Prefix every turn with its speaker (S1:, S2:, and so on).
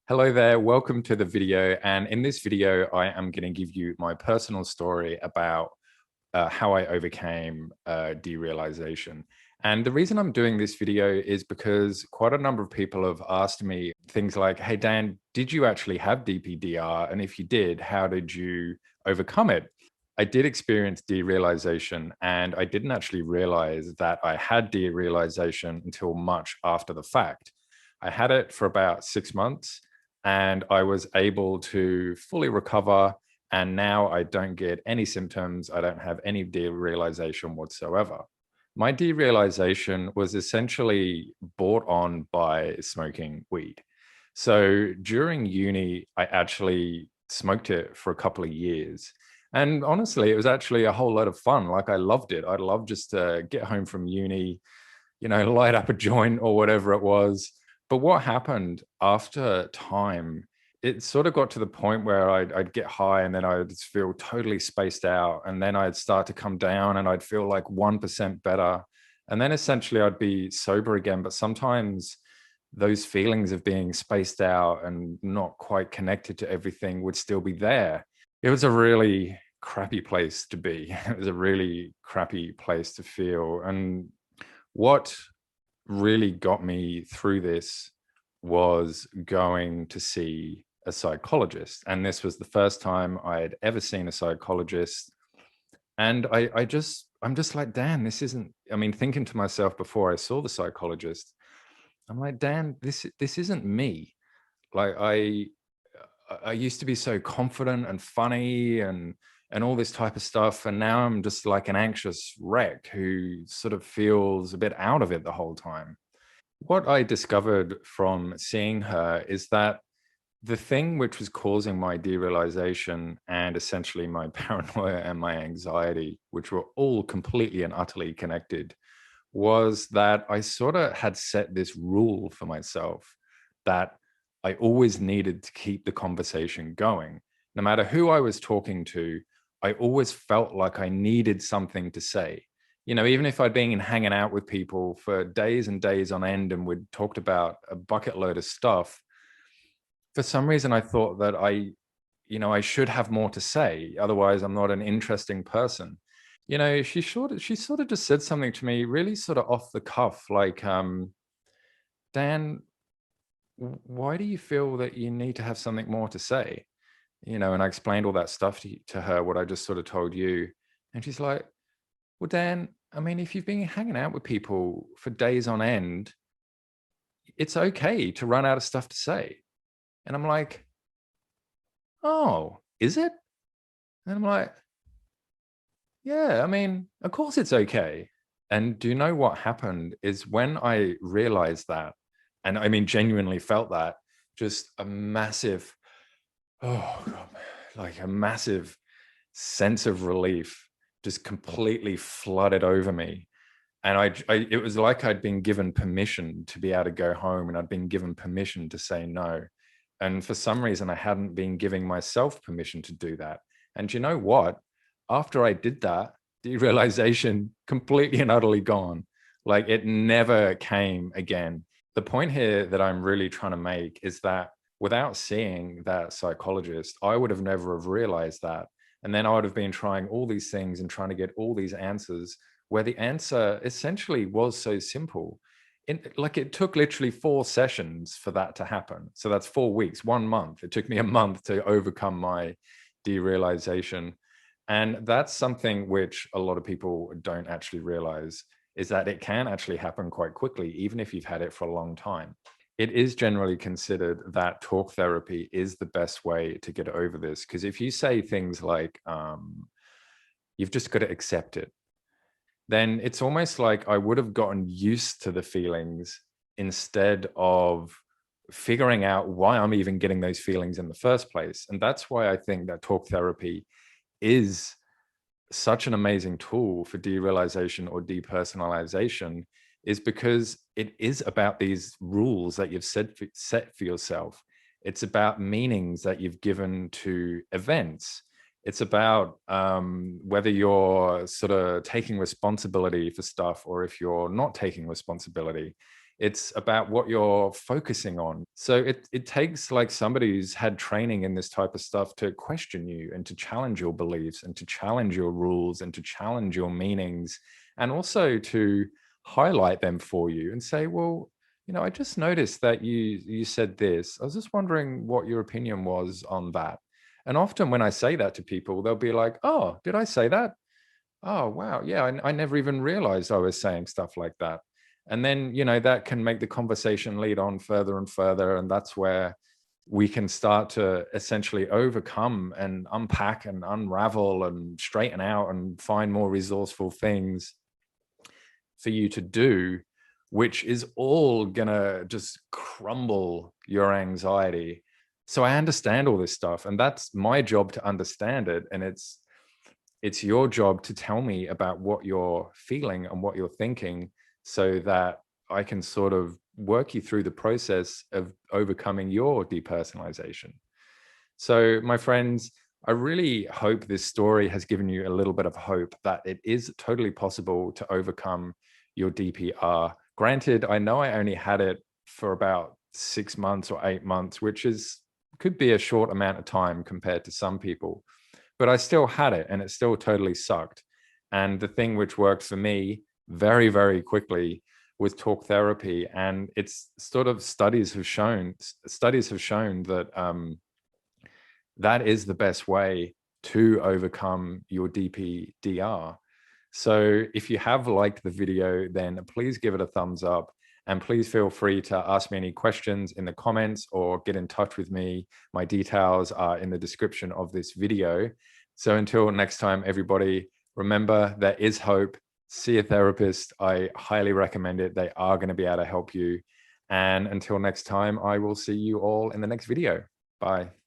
S1: Hello there, welcome to the video. And in this video, I am going to give you my personal story about how I overcame derealization. And the reason I'm doing this video is because quite a number of people have asked me things like, hey, Dan, did you actually have DPDR? And if you did, how did you overcome it? I did experience derealization, and I didn't actually realize that I had derealization until much after the fact. I had it for about 6 months and I was able to fully recover. And now I don't get any symptoms. I don't have any derealization whatsoever. My derealization was essentially brought on by smoking weed. So during uni, I actually smoked it for a couple of years. And honestly, it was actually a whole lot of fun. Like, I loved it. I'd love just to get home from uni, light up a joint or whatever it was. But what happened after time, it sort of got to the point where I'd get high and then I'd feel totally spaced out. And then I'd start to come down and I'd feel like 1% better. And then essentially I'd be sober again. But sometimes those feelings of being spaced out and not quite connected to everything would still be there. It was a really crappy place to be. It was a really crappy place to feel. And what really got me through this was going to see a psychologist. And this was the first time I had ever seen a psychologist. And I'm just like, Dan, this isn't, I mean, thinking to myself before I saw the psychologist, I'm like, Dan, this isn't me. Like, I used to be so confident and funny and all this type of stuff, and now I'm just like an anxious wreck who sort of feels a bit out of it the whole time. What I discovered from seeing her is that the thing which was causing my derealization and essentially my paranoia and my anxiety, which were all completely and utterly connected, was that I sort of had set this rule for myself that I always needed to keep the conversation going. No matter who I was talking to, I always felt like I needed something to say. Even if I'd been hanging out with people for days and days on end and we'd talked about a bucket load of stuff, for some reason I thought that I should have more to say. Otherwise, I'm not an interesting person. She sort of just said something to me really sort of off the cuff, like, Dan, why do you feel that you need to have something more to say? And I explained all that stuff to her, what I just sort of told you. And she's like, well, Dan, I mean, if you've been hanging out with people for days on end, it's okay to run out of stuff to say. And I'm like, oh, is it? And I'm like, yeah, I mean, of course it's okay. And do you know what happened is when I realized that, and I mean, genuinely felt that, just a massive, oh God, like a massive sense of relief just completely flooded over me. And it was like I'd been given permission to be able to go home, and I'd been given permission to say no. And for some reason, I hadn't been giving myself permission to do that. And you know what? After I did that, derealization completely and utterly gone. Like, it never came again. The point here that I'm really trying to make is that without seeing that psychologist, I would have never have realized that. And then I would have been trying all these things and trying to get all these answers where the answer essentially was so simple. Like, it took literally 4 sessions for that to happen. So that's 4 weeks, 1 month. It took me a month to overcome my derealization. And that's something which a lot of people don't actually realize, is that it can actually happen quite quickly, even if you've had it for a long time. It is generally considered that talk therapy is the best way to get over this. Because if you say things like, you've just got to accept it, then it's almost like I would have gotten used to the feelings instead of figuring out why I'm even getting those feelings in the first place. And that's why I think that talk therapy is such an amazing tool for derealization or depersonalization, is because it is about these rules that you've set for yourself. It's about meanings that you've given to events. It's about whether you're sort of taking responsibility for stuff or if you're not taking responsibility. It's about what you're focusing on. So it takes like somebody who's had training in this type of stuff to question you and to challenge your beliefs and to challenge your rules and to challenge your meanings, and also to highlight them for you and say, well, I just noticed that you said this. I was just wondering what your opinion was on that. And often when I say that to people, they'll be like, oh, did I say that? Oh, wow. Yeah, I never even realized I was saying stuff like that. And then, that can make the conversation lead on further and further. And that's where we can start to essentially overcome and unpack and unravel and straighten out and find more resourceful things for you to do, which is all gonna just crumble your anxiety. So I understand all this stuff, and that's my job to understand it. And it's your job to tell me about what you're feeling and what you're thinking, so that I can sort of work you through the process of overcoming your depersonalization. So, my friends, I really hope this story has given you a little bit of hope that it is totally possible to overcome your DPR. Granted, I know I only had it for about 6 months or 8 months, which could be a short amount of time compared to some people, but I still had it and it still totally sucked. And the thing which worked for me very, very quickly was talk therapy. And it's sort of studies have shown that that is the best way to overcome your DPDR. So if you have liked the video, then please give it a thumbs up, and please feel free to ask me any questions in the comments or get in touch with me. My details are in the description of this video. So until next time, everybody, remember there is hope. See a therapist. I highly recommend it. They are going to be able to help you. And until next time, I will see you all in the next video. Bye.